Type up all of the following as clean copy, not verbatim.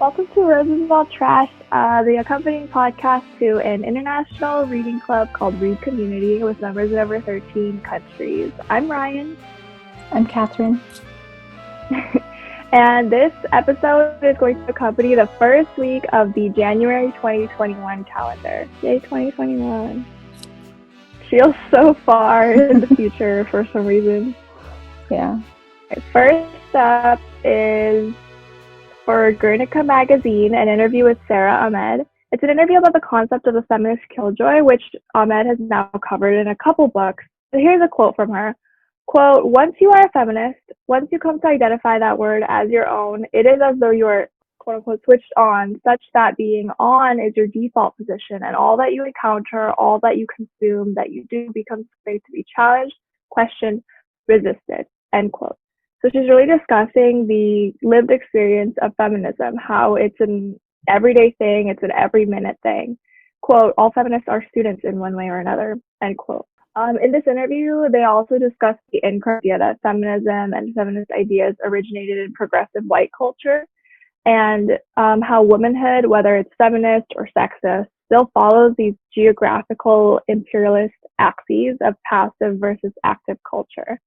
Welcome to Roses All Trash, the accompanying podcast to an international reading club called Read Community with members in over 13 countries. I'm Ryan. I'm Catherine. And this episode is going to accompany the first week of the January 2021 calendar. Yay, 2021. Feels so far in the future for some reason. Yeah. First up is for Guernica Magazine, an interview with Sara Ahmed. It's an interview about the concept of the feminist killjoy, which Ahmed has now covered in a couple books. So here's a quote from her. Quote, "Once you are a feminist, once you come to identify that word as your own, it is as though you are, quote unquote, switched on, such that being on is your default position, and all that you encounter, all that you consume, that you do becomes free to be challenged, questioned, resisted," end quote. So she's really discussing the lived experience of feminism, how it's an everyday thing, it's an every minute thing. Quote, "All feminists are students in one way or another," end quote. In this interview, they also discussed the incorrect idea that feminism and feminist ideas originated in progressive white culture, and how womanhood, whether it's feminist or sexist, still follows these geographical imperialist axes of passive versus active culture.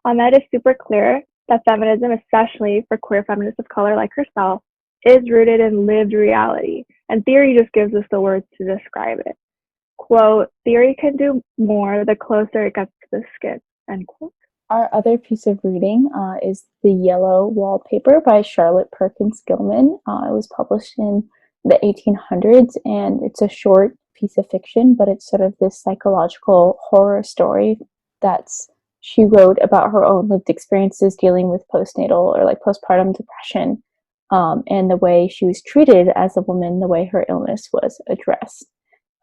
Ahmed is super clear that feminism, especially for queer feminists of color like herself, is rooted in lived reality, and theory just gives us the words to describe it. Quote, "Theory can do more the closer it gets to the skin," end quote. Our other piece of reading is The Yellow Wallpaper by Charlotte Perkins Gilman. It was published in the 1800s, and it's a short piece of fiction, but it's sort of this psychological horror story she wrote about her own lived experiences dealing with postnatal or postpartum depression, and the way she was treated as a woman, the way her illness was addressed.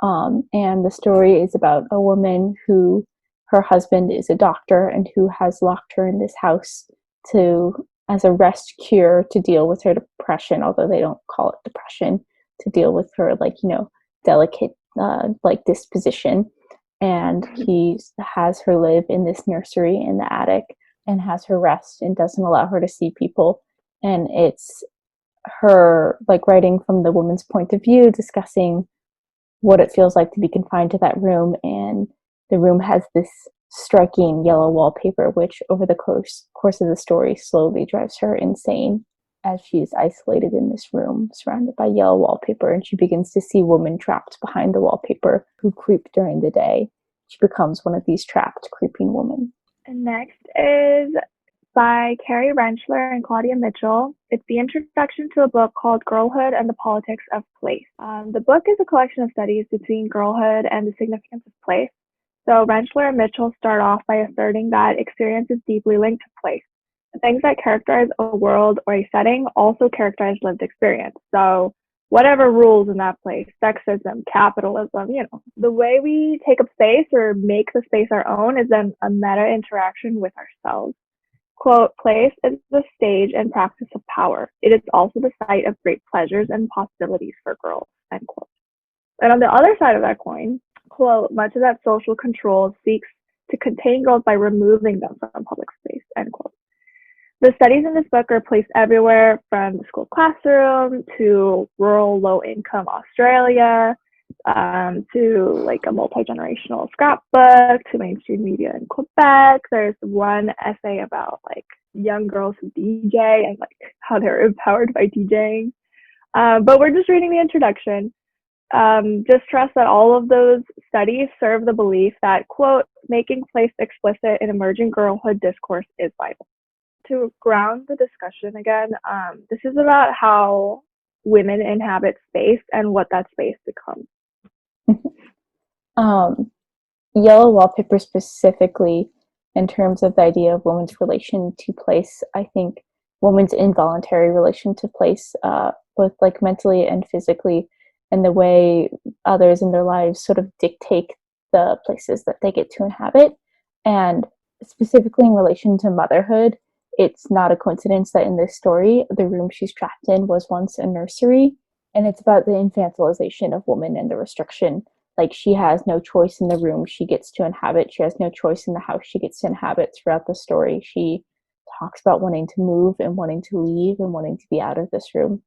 And the story is about a woman who, her husband is a doctor and who has locked her in this house as a rest cure to deal with her depression, although they don't call it depression, to deal with her delicate disposition. And he has her live in this nursery in the attic and has her rest and doesn't allow her to see people. And it's her writing from the woman's point of view, discussing what it feels like to be confined to that room. And the room has this striking yellow wallpaper, which over the course of the story slowly drives her insane as she is isolated in this room surrounded by yellow wallpaper, and she begins to see women trapped behind the wallpaper who creep during the day. She becomes one of these trapped, creeping women. And next is by Carrie Rentschler and Claudia Mitchell. It's the introduction to a book called Girlhood and the Politics of Place. The book is a collection of studies between girlhood and the significance of place. So Rentschler and Mitchell start off by asserting that experience is deeply linked to place. The things that characterize a world or a setting also characterize lived experience. So whatever rules in that place, sexism, capitalism, the way we take up space or make the space our own is then a meta interaction with ourselves. Quote, "Place is the stage and practice of power. It is also the site of great pleasures and possibilities for girls," end quote. And on the other side of that coin, quote, "Much of that social control seeks to contain girls by removing them from public space," end quote. The studies in this book are placed everywhere from the school classroom to rural low-income Australia, to a multi-generational scrapbook, to mainstream media in Quebec. There's one essay about young girls who DJ and how they're empowered by DJing. But we're just reading the introduction. Just trust that all of those studies serve the belief that, quote, "Making place explicit in emerging girlhood discourse is vital." To ground the discussion again, this is about how women inhabit space and what that space becomes. Yellow Wallpaper specifically, in terms of the idea of women's relation to place, I think women's involuntary relation to place, both mentally and physically, and the way others in their lives sort of dictate the places that they get to inhabit. And specifically in relation to motherhood, it's not a coincidence that in this story, the room she's trapped in was once a nursery, and it's about the infantilization of women and the restriction. She has no choice in the room she gets to inhabit. She has no choice in the house she gets to inhabit. Throughout the story, she talks about wanting to move and wanting to leave and wanting to be out of this room.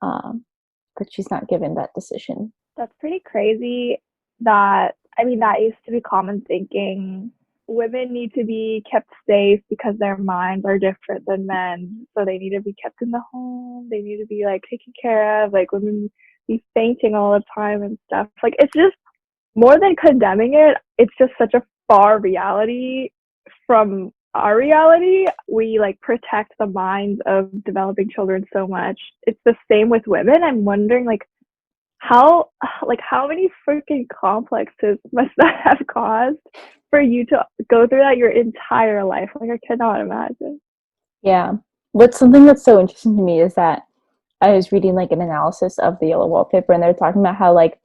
but she's not given that decision. That's pretty crazy that, I mean, that used to be common thinking. Women need to be kept safe because their minds are different than men. So they need to be kept in the home. They need to be like taken care of. Like women be fainting all the time and stuff. Like it's just more than condemning it, it's just such a far reality from our reality. We like protect the minds of developing children so much. It's the same with women. I'm wondering how how many freaking complexes must that have caused for you to go through that your entire life? Like I cannot imagine. Yeah. What's something that's so interesting to me is that I was reading like an analysis of the yellow wallpaper, and they're talking about how like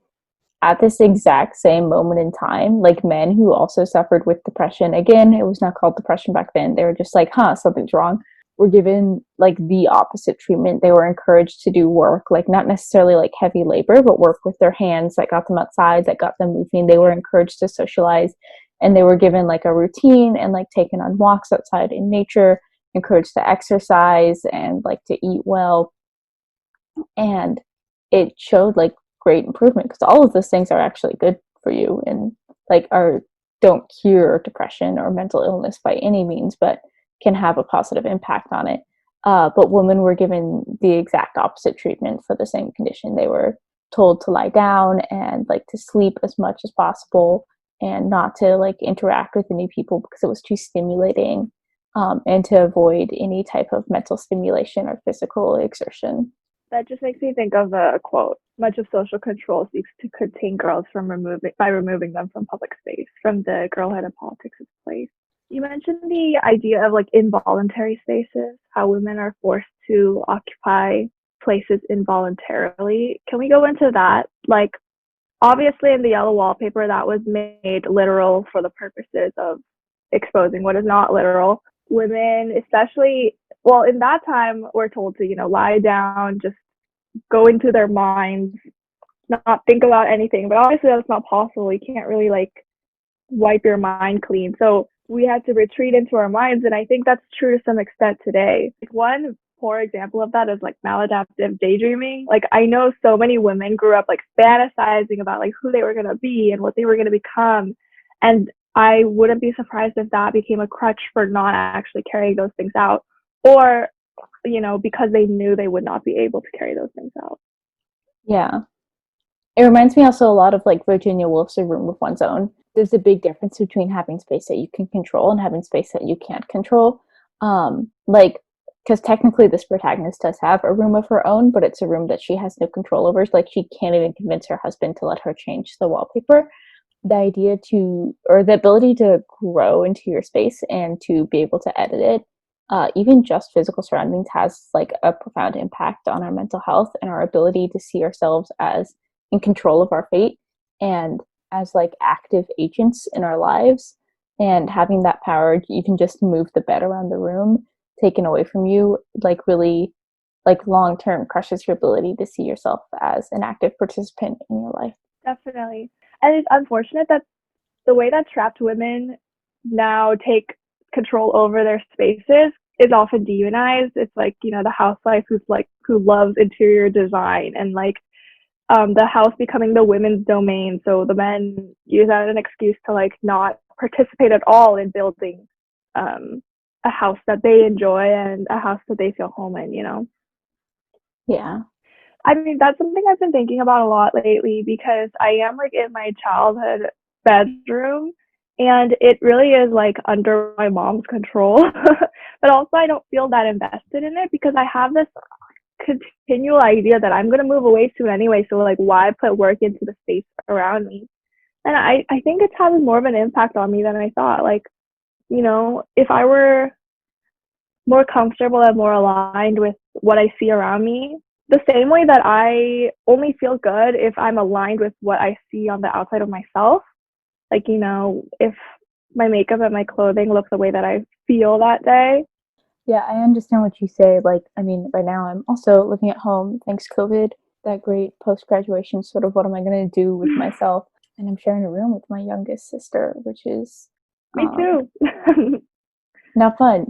at this exact same moment in time, like men who also suffered with depression, again, it was not called depression back then. They were just like, huh, something's wrong. Were given like the opposite treatment. They were encouraged to do work, like not necessarily like heavy labor, but work with their hands that got them outside, that got them moving. They were encouraged to socialize, and they were given like a routine and like taken on walks outside in nature, encouraged to exercise and like to eat well. And it showed like great improvement because all of those things are actually good for you and like are don't cure depression or mental illness by any means, but can have a positive impact on it. But women were given the exact opposite treatment for the same condition. They were told to lie down and like to sleep as much as possible and not to like interact with any people because it was too stimulating, and to avoid any type of mental stimulation or physical exertion. That just makes me think of a quote. Much of social control seeks to contain girls from removing them from public space, from the Girlhood and Politics of Place. You mentioned the idea of like involuntary spaces, how women are forced to occupy places involuntarily. Can we go into that? Like, obviously, in the yellow wallpaper, that was made literal for the purposes of exposing what is not literal. Women, especially, well, in that time, were told to, lie down, just go into their minds, not think about anything. But obviously, that's not possible. You can't really like wipe your mind clean. So we had to retreat into our minds. And I think that's true to some extent today. Like one poor example of that is like maladaptive daydreaming. Like I know so many women grew up like fantasizing about like who they were going to be and what they were going to become. And I wouldn't be surprised if that became a crutch for not actually carrying those things out, or, because they knew they would not be able to carry those things out. Yeah. It reminds me also a lot of like Virginia Woolf's A Room of One's Own. There's a big difference between having space that you can control and having space that you can't control. Like, because technically this protagonist does have a room of her own, but it's a room that she has no control over. Like, she can't even convince her husband to let her change the wallpaper. The idea to, or the ability to grow into your space and to be able to edit it, even just physical surroundings, has like a profound impact on our mental health and our ability to see ourselves as in control of our fate and as like active agents in our lives. And having that power to even just move the bed around the room taken away from you, like really like long term crushes your ability to see yourself as an active participant in your life. Definitely. And it's unfortunate that the way that trapped women now take control over their spaces is often demonized. It's like, the housewife who loves interior design, and like the house becoming the women's domain. So the men use that as an excuse to like not participate at all in building a house that they enjoy and a house that they feel home in. Yeah. I mean, that's something I've been thinking about a lot lately because I am like in my childhood bedroom, and it really is like under my mom's control. But also, I don't feel that invested in it because I have this continual idea that I'm going to move away soon anyway. So, like, why put work into the space around me? And I think it's having more of an impact on me than I thought. Like, if I were more comfortable and more aligned with what I see around me, the same way that I only feel good if I'm aligned with what I see on the outside of myself. Like, if my makeup and my clothing look the way that I feel that day. Yeah, I understand what you say. Like, I mean, right now I'm also living at home thanks COVID. That great post graduation sort of what am I going to do with myself? And I'm sharing a room with my youngest sister, which is Me too. not fun.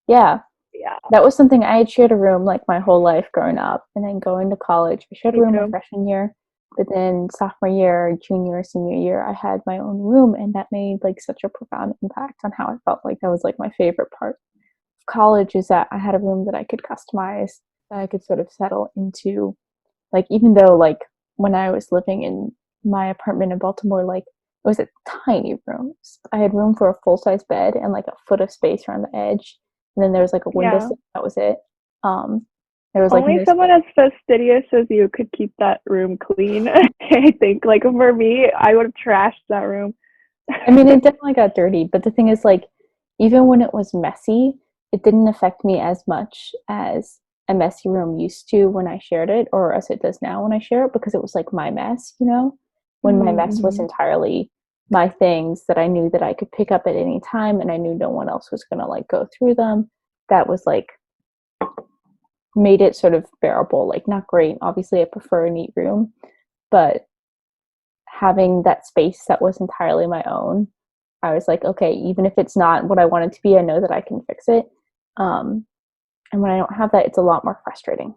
Yeah. Yeah, That was something I had shared a room like my whole life growing up, and then going to college. I shared a me room my too. freshman year, but then sophomore year, junior, senior year, I had my own room, and that made like such a profound impact on how I felt. Like that was like my favorite part of college is that I had a room that I could customize, that I could sort of settle into. Like even though like when I was living in my apartment in Baltimore, like it was a tiny room. I had room for a full size bed and like a foot of space around the edge, and then there was like a Yeah. windowsill. That was it. Um, there was like Only no someone space. as fastidious as you could keep that room clean. I think, like, for me, I would have trashed that room. I mean, it definitely got dirty, but the thing is, like, even when it was messy, it didn't affect me as much as a messy room used to when I shared it, or as it does now when I share it, because it was like my mess, you know? When my mess was Mm-hmm. entirely my things that I knew that I could pick up at any time and I knew no one else was gonna like go through them. That was like made it sort of bearable, like not great. Obviously, I prefer a neat room, but having that space that was entirely my own, I was like, okay, even if it's not what I want it to be, I know that I can fix it. Um, and when I don't have that, it's a lot more frustrating.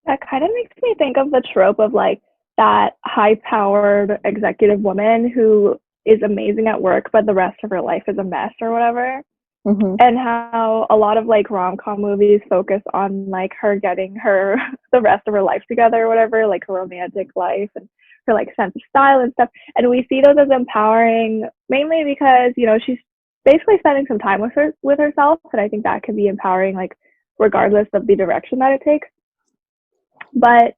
That kind of makes me think of the trope of like that high-powered executive woman who is amazing at work, but the rest of her life is a mess or whatever. Mm-hmm. And how a lot of like rom-com movies focus on like her getting her the rest of her life together or whatever, like her romantic life and her like sense of style and stuff. And we see those as empowering mainly because, you know, she's basically spending some time with herself. And I think that can be empowering, like regardless of the direction that it takes. But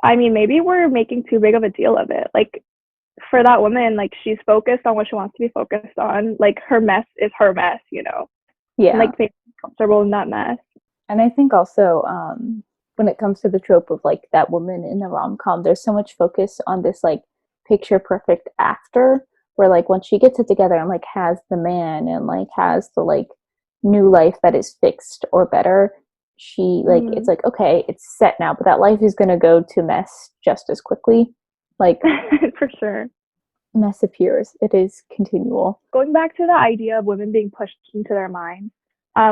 I mean, maybe we're making too big of a deal of it. Like for that woman, like she's focused on what she wants to be focused on. Like her mess is her mess, you know, and Yeah. like being comfortable in that mess. And I think also when it comes to the trope of like that woman in the rom com, there's so much focus on this like picture perfect actor where like once she gets it together and like has the man and like has the like new life that is fixed or better, she like it's Mm-hmm. like okay, it's set now, but that life is gonna go to mess just as quickly. Like For sure. mess appears. It is continual. Going back to the idea of women being pushed into their minds,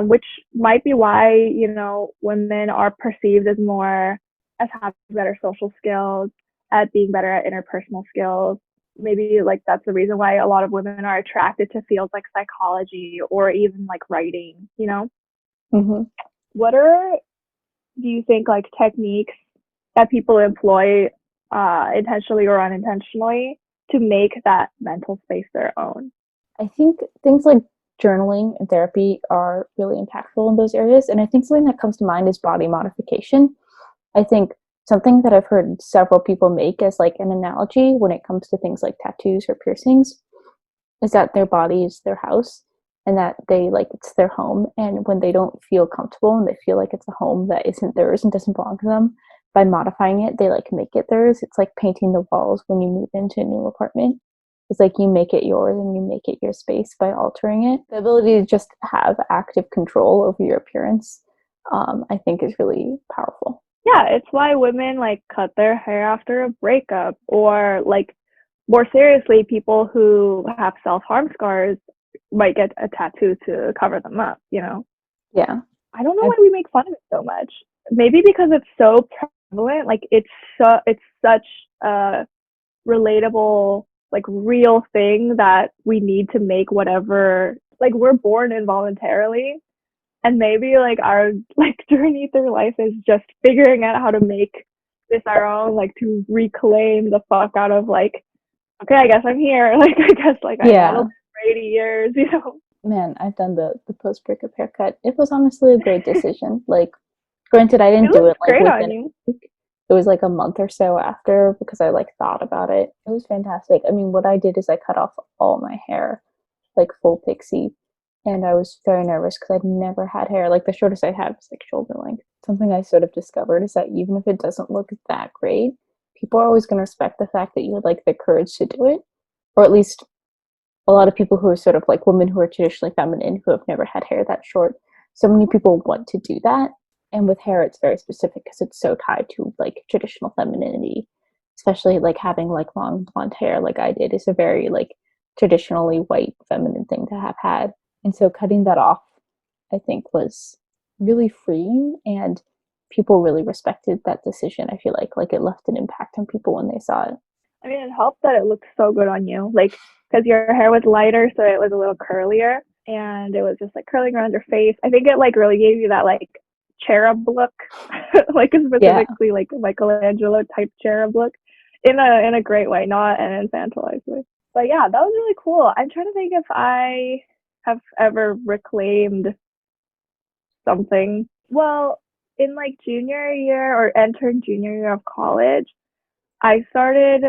which might be why, you know, women are perceived as more as having better social skills, at being better at interpersonal skills. Maybe like that's the reason why a lot of women are attracted to fields like psychology or even like writing, you know? Mm-hmm. What are, do you think, like techniques that people employ intentionally or unintentionally to make that mental space their own? I think things like journaling and therapy are really impactful in those areas. And I think something that comes to mind is body modification. I think something that I've heard several people make as like an analogy when it comes to things like tattoos or piercings is that their body is their house and that they like it's their home. And when they don't feel comfortable and they feel like it's a home that isn't theirs and doesn't belong to them, by modifying it, they like make it theirs. It's like painting the walls when you move into a new apartment. It's like you make it yours and you make it your space by altering it. The ability to just have active control over your appearance, I think, is really powerful. Yeah, it's why women like cut their hair after a breakup, or like more seriously, people who have self-harm scars might get a tattoo to cover them up, you know. Yeah. I don't know I've, why we make fun of it so much. Maybe because it's so prevalent, like it's such a relatable, like real thing that we need to make whatever, like we're born involuntarily, and maybe like our like journey through life is just figuring out how to make this our own, like to reclaim the fuck out of like, okay, I guess I'm here. Like I guess like I yeah. modeled for 80 years, you know. Man, I've done the post breakup haircut. It was honestly a great decision. Like, granted, I It didn't do looks it like great on within you. a week. It was like a month or so after because I like thought about it. It was fantastic. I mean, what I did is I cut off all my hair, like full pixie, and I was very nervous because I'd never had hair. Like the shortest I had was like shoulder length. Something I sort of discovered is that even if it doesn't look that great, people are always going to respect the fact that you had like the courage to do it, or at least a lot of people who are sort of like women who are traditionally feminine who have never had hair that short. So many people want to do that. And with hair, it's very specific because it's so tied to like traditional femininity, especially like having like long blonde hair, like I did, is a very like traditionally white feminine thing to have had. And so cutting that off, I think was really freeing, and people really respected that decision. I feel like it left an impact on people when they saw it. I mean, it helped that it looked so good on you, like, because your hair was lighter, so it was a little curlier, and it was just like curling around your face. I think it like really gave you that like cherub look, like Yeah. specifically like Michelangelo type cherub look, in a great way, not an infantilized way. But yeah, that was really cool. I'm trying to think if I have ever reclaimed something. Well, in like junior year or entering junior year of college, I started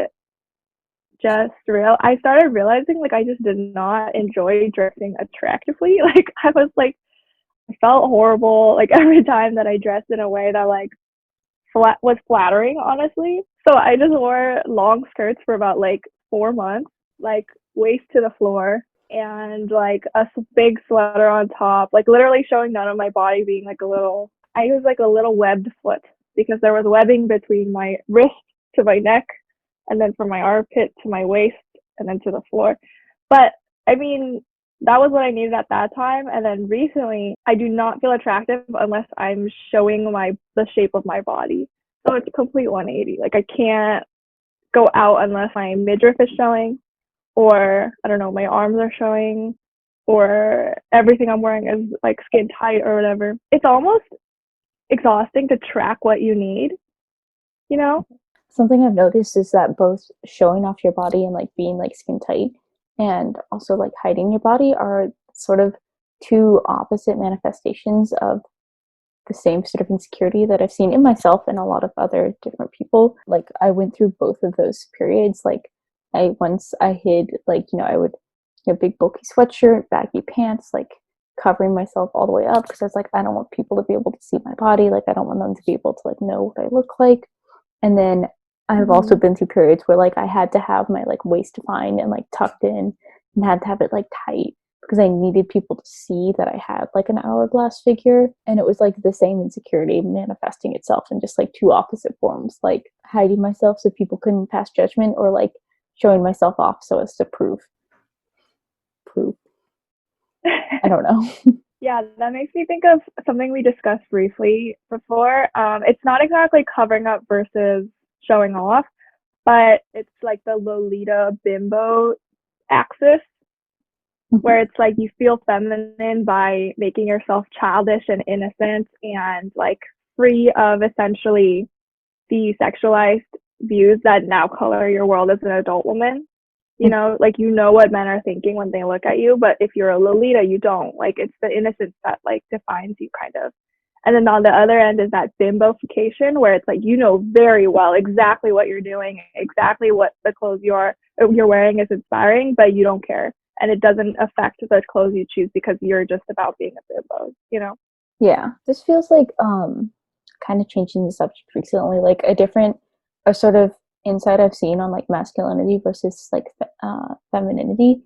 I started realizing like I just did not enjoy dressing attractively. Like I was like I felt horrible like every time that I dressed in a way that like was flattering, honestly. So I just wore long skirts for about like 4 months, like waist to the floor, and like a big sweater on top, like literally showing none of my body, being like a little. I was like a little webbed foot because there was webbing between my wrist to my neck, and then from my armpit to my waist, and then to the floor. But I mean, that was what I needed at that time. And then recently, I do not feel attractive unless I'm showing the shape of my body. So it's a complete 180. Like I can't go out unless my midriff is showing, or I don't know, my arms are showing, or everything I'm wearing is like skin tight or whatever. It's almost exhausting to track what you need, you know? Something I've noticed is that both showing off your body and like being like skin tight and also like hiding your body are sort of two opposite manifestations of the same sort of insecurity that I've seen in myself and a lot of other different people. Like I went through both of those periods. Like I hid, like, I would, big bulky sweatshirt, baggy pants, like covering myself all the way up because I was like, I don't want people to be able to see my body. Like I don't want them to be able to like know what I look like. And then I've also been through periods where like I had to have my like waist defined and like tucked in and had to have it like tight because I needed people to see that I had like an hourglass figure. And it was like the same insecurity manifesting itself in just like two opposite forms, like hiding myself so people couldn't pass judgment, or like showing myself off so as to prove. I don't know. Yeah, that makes me think of something we discussed briefly before. It's not exactly covering up versus showing off, but it's like the Lolita bimbo axis, where it's like you feel feminine by making yourself childish and innocent and like free of essentially the sexualized views that now color your world as an adult woman. Like what men are thinking when they look at you, but if you're a Lolita, you don't. Like it's the innocence that like defines you, kind of. And then on the other end is that bimbofication, where it's like very well exactly what you're doing, exactly what the clothes you're wearing is inspiring, but you don't care, and it doesn't affect the clothes you choose because you're just about being a bimbo. Yeah, this feels like kind of changing the subject recently, like a sort of insight I've seen on like masculinity versus like femininity.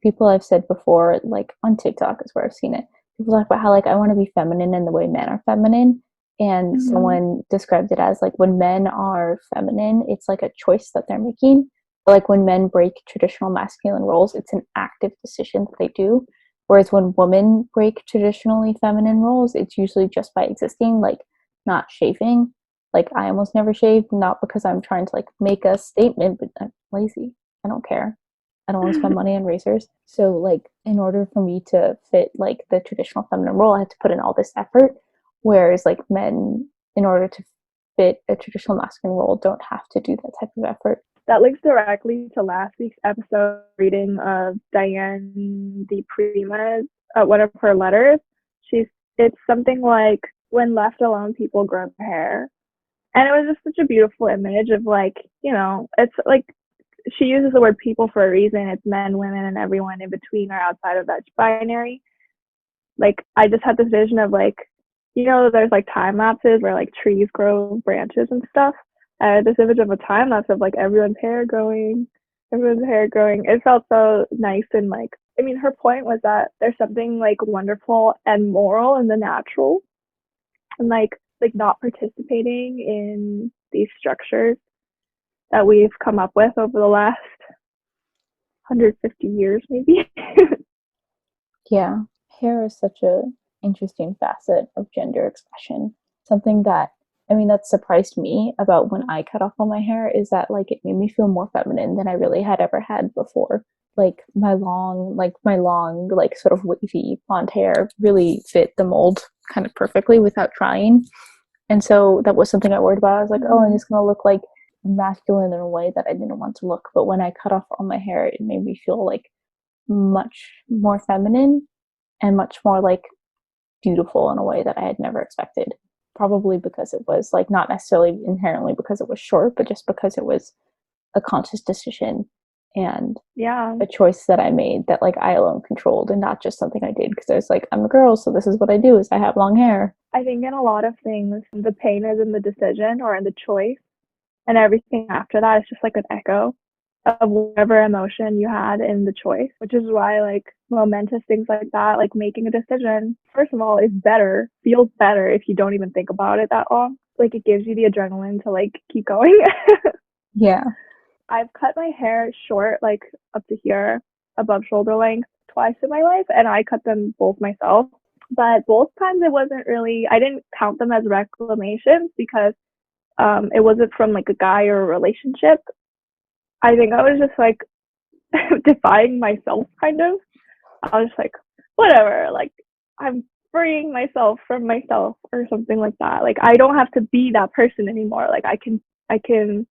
People I've said before, like on TikTok is where I've seen it. People talk about how like I want to be feminine in the way men are feminine, and someone described it as like when men are feminine, it's like a choice that they're making. But like when men break traditional masculine roles, it's an active decision that they do. Whereas when women break traditionally feminine roles, it's usually just by existing, like not shaving. Like I almost never shave, not because I'm trying to like make a statement, but I'm lazy. I don't care. I don't want to spend money on razors. So like in order for me to fit like the traditional feminine role, I have to put in all this effort. Whereas like men, in order to fit a traditional masculine role, don't have to do that type of effort. That links directly to last week's episode reading of Diane de Prima's one of her letters. It's something like, when left alone, people grow hair. And it was just such a beautiful image of like, it's like she uses the word people for a reason. It's men, women, and everyone in between or outside of that binary. Like I just had this vision of like, there's like time lapses where like trees grow branches and stuff. This image of a time lapse of like everyone's hair growing. It felt so nice, and like, I mean, her point was that there's something like wonderful and moral in the natural, and like not participating in these structures that we've come up with over the last 150 years, maybe. Yeah, hair is such a interesting facet of gender expression. Something that, I mean, that surprised me about when I cut off all my hair is that like it made me feel more feminine than I really had ever had before. Like my long, like sort of wavy blonde hair really fit the mold kind of perfectly without trying. And so that was something I worried about. I was like, oh, I'm just gonna look like masculine in a way that I didn't want to look. But when I cut off all my hair, it made me feel like much more feminine and much more like beautiful in a way that I had never expected. Probably because it was like not necessarily inherently because it was short, but just because it was a conscious decision and Yeah. a choice that I made that like I alone controlled and not just something I did because I was like, I'm a girl, so this is what I do is I have long hair. I think in a lot of things, the pain is in the decision or in the choice, and everything after that is just like an echo of whatever emotion you had in the choice, which is why like momentous things like that, like making a decision, first of all, is better, feels better if you don't even think about it that long. Like it gives you the adrenaline to like keep going. Yeah. I've cut my hair short, like up to here, above shoulder length, twice in my life, and I cut them both myself. But both times it wasn't really, I didn't count them as reclamations because it wasn't from like a guy or a relationship. I think I was just like defying myself, kind of. I was just like, whatever, like I'm freeing myself from myself or something like that. Like I don't have to be that person anymore. Like I can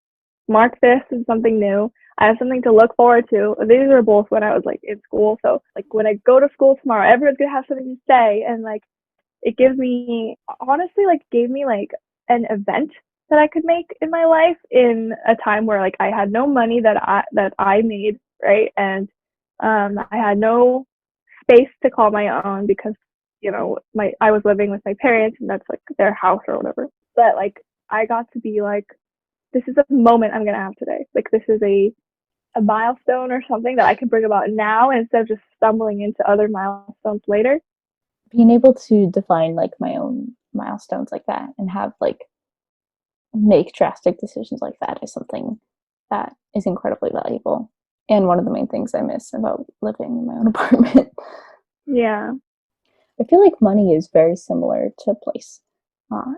mark this as something new. I have something to look forward to. These were both when I was like in school. So like when I go to school tomorrow, everyone's gonna have something to say, and like it gives me honestly like gave me like an event that I could make in my life in a time where like I had no money that I made, right? And I had no space to call my own because my I was living with my parents and that's like their house or whatever. But like I got to be like, this is a moment I'm gonna have today. Like this is a milestone or something that I can bring about now instead of just stumbling into other milestones later. Being able to define like my own milestones like that and have like make drastic decisions like that is something that is incredibly valuable and one of the main things I miss about living in my own apartment. Yeah. I feel like money is very similar to place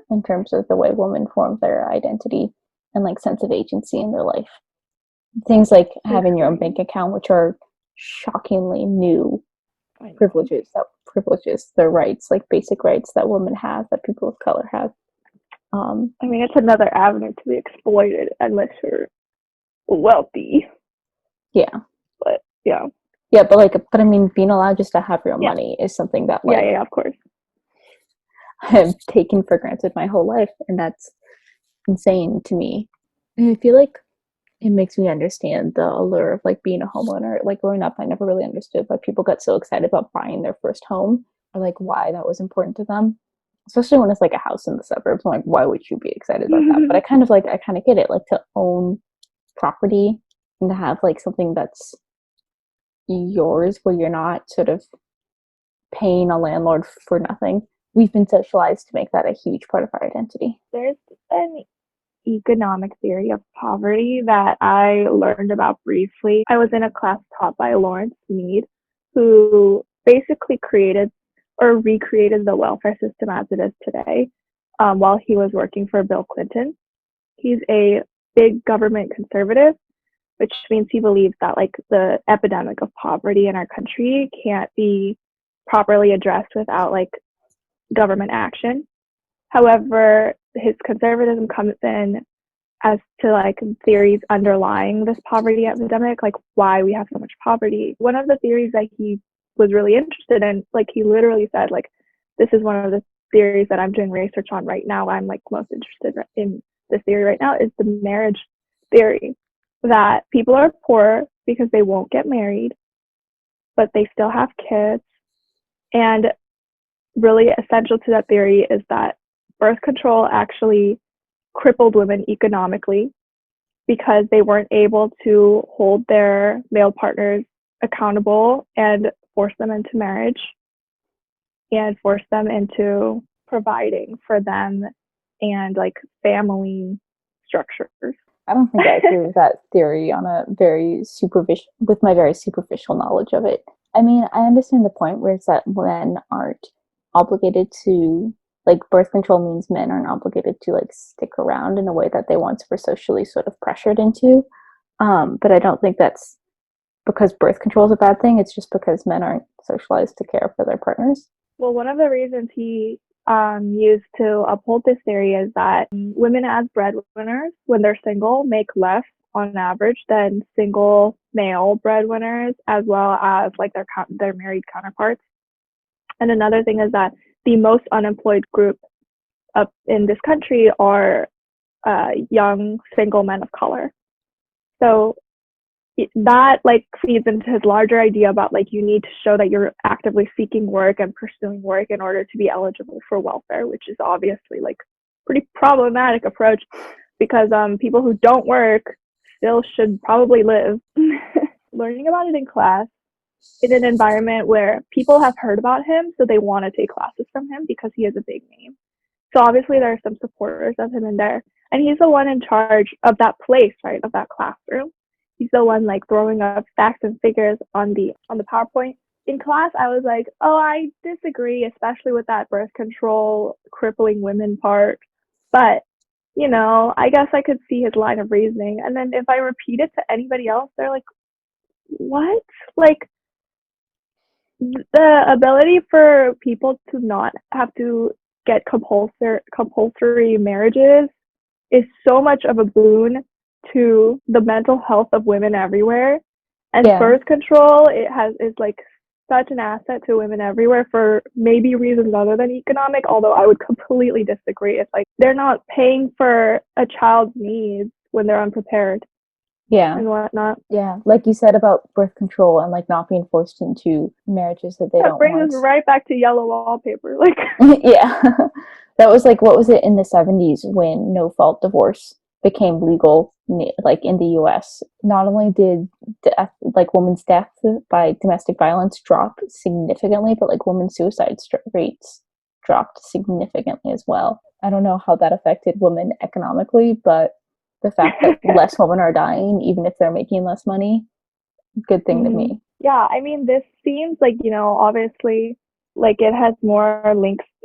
in terms of the way women form their identity and like sense of agency in their life. Things like having your own bank account, which are shockingly new privileges, their rights, like basic rights that women have, that people of color have. I mean, it's another avenue to be exploited unless you're wealthy. Yeah. But yeah. Yeah, but I mean, being allowed just to have your own money is something that like yeah, of course. I've taken for granted my whole life, and that's insane to me. And I feel like it makes me understand the allure of like being a homeowner. Like growing up, I never really understood why people got so excited about buying their first home or like why that was important to them. Especially when it's like a house in the suburbs. I'm like, why would you be excited about that? But I kind of get it, like to own property and to have like something that's yours where you're not sort of paying a landlord for nothing. We've been socialized to make that a huge part of our identity. There's an economic theory of poverty that I learned about briefly. I was in a class taught by Lawrence Mead, who basically created or recreated the welfare system as it is today while he was working for Bill Clinton. He's a big government conservative, which means he believes that like the epidemic of poverty in our country can't be properly addressed without like government action. However, his conservatism comes in as to like theories underlying this poverty epidemic, like why we have so much poverty. One of the theories that he was really interested in, like he literally said, like, this is one of the theories that I'm doing research on right now. I'm like most interested in this theory right now is the marriage theory, that people are poor because they won't get married, but they still have kids. And really essential to that theory is that birth control actually crippled women economically because they weren't able to hold their male partners accountable and force them into marriage and force them into providing for them and like family structures. I don't think I agree with that theory on a very with my very superficial knowledge of it. I mean, I understand the point where it's that men aren't obligated to, like, birth control means men aren't obligated to like stick around in a way that they once were socially sort of pressured into. But I don't think that's because birth control is a bad thing. It's just because men aren't socialized to care for their partners. Well, one of the reasons he used to uphold this theory is that women as breadwinners, when they're single, make less on average than single male breadwinners, as well as like their married counterparts. And another thing is that the most unemployed group up in this country are young single men of color. So that like feeds into his larger idea about like you need to show that you're actively seeking work and pursuing work in order to be eligible for welfare, which is obviously like pretty problematic approach because people who don't work still should probably live. Learning about it in class in an environment where people have heard about him, so they want to take classes from him because he is a big name. So obviously there are some supporters of him in there, and he's the one in charge of that place, right, of that classroom. He's the one like throwing up facts and figures on the PowerPoint. In class, I was like, oh, I disagree, especially with that birth control crippling women part. But, you know, I guess I could see his line of reasoning. And then if I repeat it to anybody else, they're like, what? Like, the ability for people to not have to get compulsory marriages is so much of a boon to the mental health of women everywhere. And Yeah. birth control is like such an asset to women everywhere for maybe reasons other than economic, although I would completely disagree. It's like they're not paying for a child's needs when they're unprepared. Yeah. And whatnot. Yeah. Like you said about birth control and like not being forced into marriages that they don't want. That brings us right back to yellow wallpaper. Like yeah. That was like, what was it in the 70s when no fault divorce became legal, like in the US? Not only did like women's death by domestic violence drop significantly, but like women's suicide rates dropped significantly as well. I don't know how that affected women economically, but the fact that less women are dying, even if they're making less money, good thing to me. Yeah, I mean, this seems like, you know, obviously, like it has more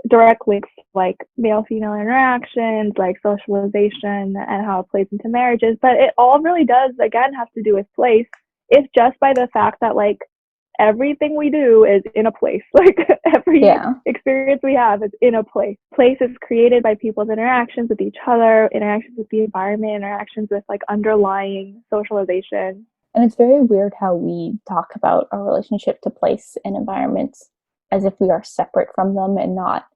direct links to like male-female interactions, like socialization and how it plays into marriages. But it all really does, again, have to do with place. It's just by the fact that like everything we do is in a place. Like every experience we have is in a place. Place is created by people's interactions with each other, interactions with the environment, interactions with like underlying socialization. And it's very weird how we talk about our relationship to place and environments as if we are separate from them and not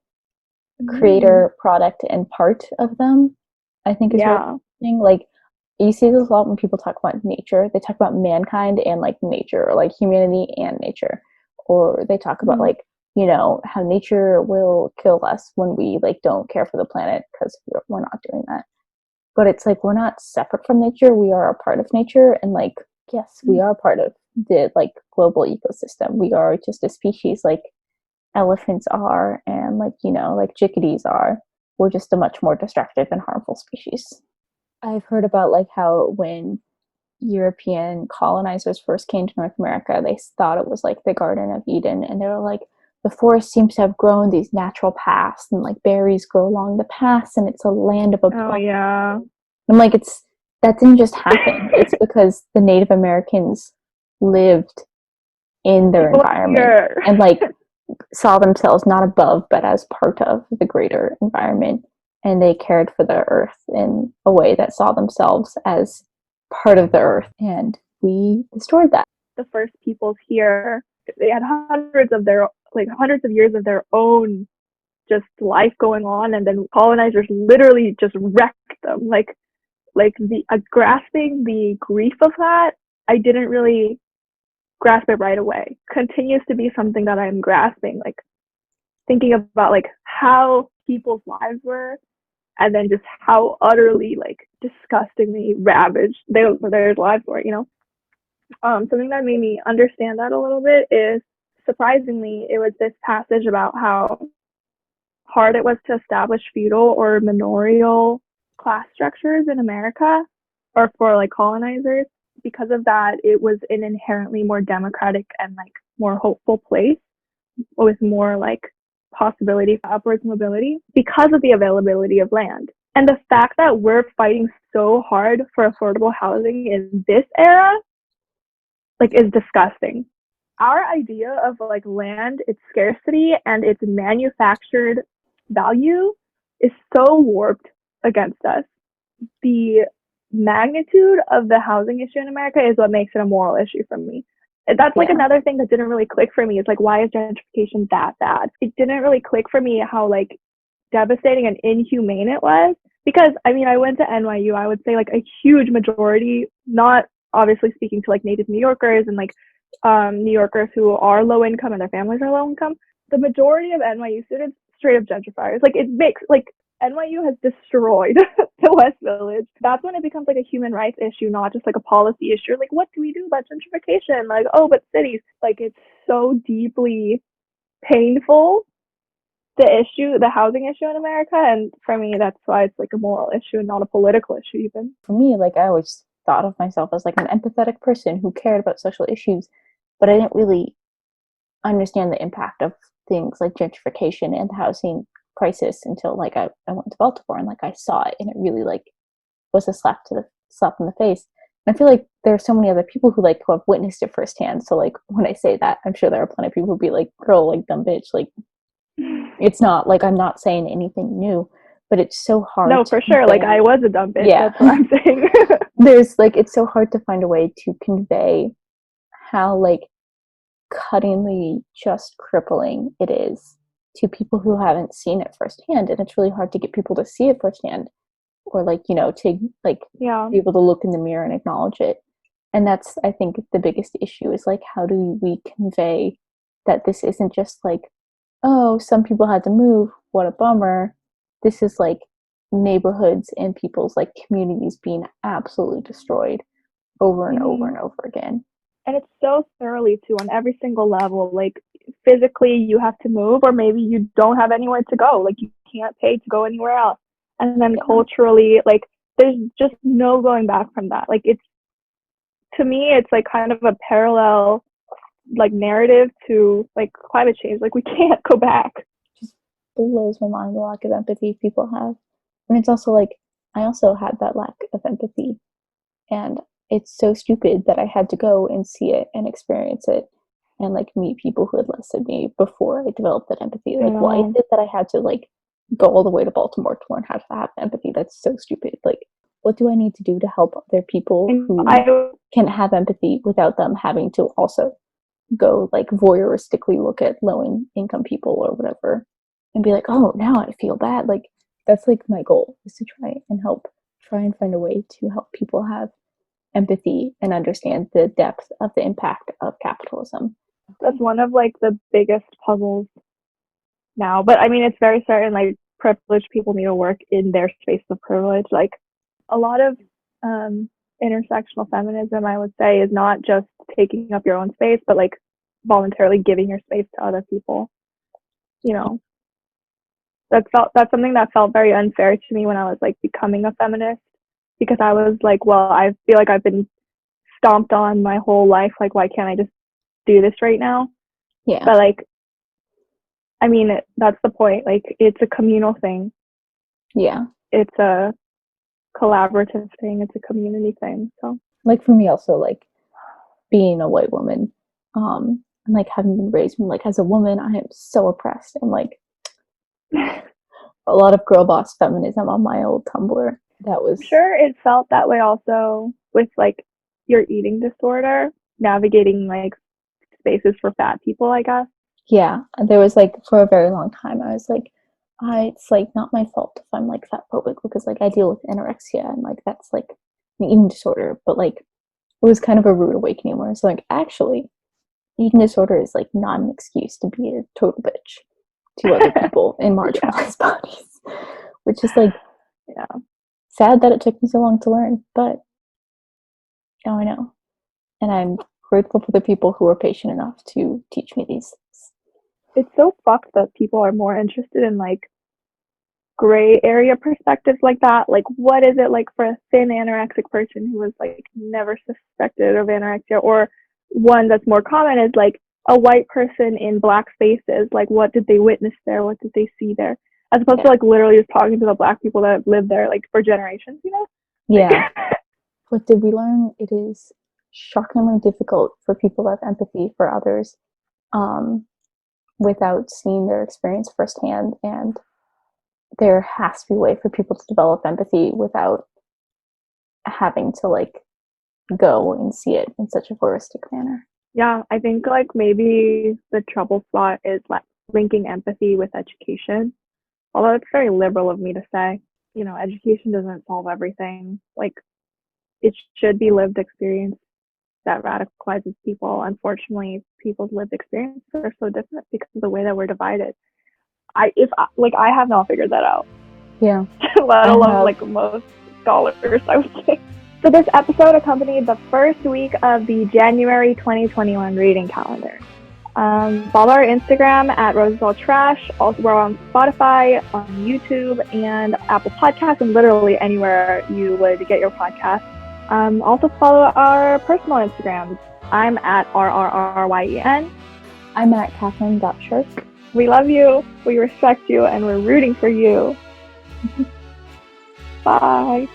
creator, product, and part of them. I think is really interesting. Like, you see this a lot when people talk about nature. They talk about mankind and like nature, or like humanity and nature. Or they talk about like, you know, how nature will kill us when we like don't care for the planet because we're not doing that. But it's like we're not separate from nature. We are a part of nature, and like, yes, we are part of the like global ecosystem. We are just a species like elephants are, and like, you know, like chickadees are. We're just a much more destructive and harmful species. I've heard about like how when European colonizers first came to North America, they thought it was like the Garden of Eden, and they were like, the forest seems to have grown these natural paths, and like berries grow along the paths, and it's a land of abundance. Oh yeah. I'm like, that didn't just happen. It's because the Native Americans lived in their environment and like saw themselves not above but as part of the greater environment, and they cared for the earth in a way that saw themselves as part of the earth, and we destroyed that. The first peoples here, they had hundreds of years of their own just life going on, and then colonizers literally just wrecked them. Like the grasping the grief of that, I didn't really grasp it right away. Continues to be something that I'm grasping, like thinking about like how people's lives were, and then just how utterly like disgustingly ravaged their lives were, you know. Something that made me understand that a little bit is, surprisingly, it was this passage about how hard it was to establish feudal or manorial class structures in America, or for like colonizers. Because of that, it was an inherently more democratic and like more hopeful place with more like possibility for upwards mobility because of the availability of land. And the fact that we're fighting so hard for affordable housing in this era, like, is disgusting. Our idea of like land, its scarcity and its manufactured value is so warped against us. The magnitude of the housing issue in America is what makes it a moral issue for me. That's like another thing that didn't really click for me. Is like, why is gentrification that bad? It didn't really click for me how like devastating and inhumane it was. Because I mean, I went to NYU. I would say like a huge majority, not obviously speaking to like native New Yorkers and like New Yorkers who are low income and their families are low income. The majority of NYU students straight up gentrifiers. Like, it makes like NYU has destroyed the West Village. That's when it becomes like a human rights issue, not just like a policy issue. Like, what do we do about gentrification? Like, oh, but cities. Like, it's so deeply painful, the housing issue in America. And for me, that's why it's like a moral issue and not a political issue even. For me, like, I always thought of myself as like an empathetic person who cared about social issues, but I didn't really understand the impact of things like gentrification and the housing crisis until like I went to Baltimore and like I saw it, and it really like was a slap in the face. And I feel like there are so many other people who have witnessed it firsthand. So like when I say that, I'm sure there are plenty of people who'll be like, girl, like, dumb bitch, like, it's not like I'm not saying anything new, but it's so hard. No, for sure. Like, I was a dumb bitch. Yeah. That's what I'm saying. There's like, it's so hard to find a way to convey how like cuttingly just crippling it is to people who haven't seen it firsthand. And it's really hard to get people to see it firsthand, or like, you know, to like be able to look in the mirror and acknowledge it. And that's, I think, the biggest issue is like, how do we convey that this isn't just like, oh, some people had to move, what a bummer. This is like neighborhoods and people's like communities being absolutely destroyed over and over and over again. And it's so thoroughly too, on every single level. Like, physically you have to move, or maybe you don't have anywhere to go, like you can't pay to go anywhere else. And then culturally, like, there's just no going back from that. Like, it's, to me, it's like kind of a parallel like narrative to like climate change. Like, we can't go back. Just blows my mind, the lack of empathy people have. And it's also like, I also had that lack of empathy, and it's so stupid that I had to go and see it and experience it and like meet people who had less than me before I developed that empathy. Like, why is it that I had to like go all the way to Baltimore to learn how to have empathy? That's so stupid. Like, what do I need to do to help other people who can have empathy without them having to also go like voyeuristically look at low income people or whatever and be like, oh, now I feel bad? Like, that's like my goal, is to try and find a way to help people have empathy and understand the depth of the impact of capitalism. That's one of like the biggest puzzles now. But I mean, it's very certain like privileged people need to work in their space of privilege. Like, a lot of intersectional feminism, I would say, is not just taking up your own space, but like voluntarily giving your space to other people. You know, that's something that felt very unfair to me when I was like becoming a feminist, because I was like, well, I feel like I've been stomped on my whole life. Like, why can't I just do this right now? Yeah. But like, I mean, that's the point. Like, it's a communal thing. Yeah. It's a collaborative thing. It's a community thing. So like, for me also, like, being a white woman, and like having been raised like as a woman, I am so oppressed. And like a lot of girl boss feminism on my old Tumblr. That was, sure, it felt that way also with like your eating disorder, navigating like spaces for fat people, I guess. Yeah, there was like, for a very long time I was like, it's like not my fault if I'm like fat phobic, because like I deal with anorexia and like that's like an eating disorder. But like, it was kind of a rude awakening where it's like, actually, eating disorder is like not an excuse to be a total bitch to other people in marginalized bodies, which is like, sad that it took me so long to learn, but now I know. And I'm grateful for the people who were patient enough to teach me these things. It's so fucked that people are more interested in like gray area perspectives like that. Like, what is it like for a thin anorexic person who was like never suspected of anorexia? Or one that's more common is like, a white person in black spaces, like what did they witness there? What did they see there? As opposed to like literally just talking to the black people that have lived there like for generations, you know? Yeah. What did we learn? It is shockingly difficult for people to have empathy for others without seeing their experience firsthand. And there has to be a way for people to develop empathy without having to like go and see it in such a voyeuristic manner. Yeah, I think like maybe the trouble spot is like linking empathy with education. Although it's very liberal of me to say, you know, education doesn't solve everything. Like it should be lived experience that radicalizes people. Unfortunately, people's lived experiences are so different because of the way that we're divided. I have not figured that out. Yeah. Let alone like most scholars, I would say. So this episode accompanied the first week of the January 2021 reading calendar. Follow our Instagram at Rosesall Trash. Also, we're on Spotify, on YouTube, and Apple Podcasts, and literally anywhere you would get your podcast. Also follow our personal Instagrams. I'm at RRRYEN. I'm at Catherine.Shirk. We love you, we respect you, and we're rooting for you. Bye.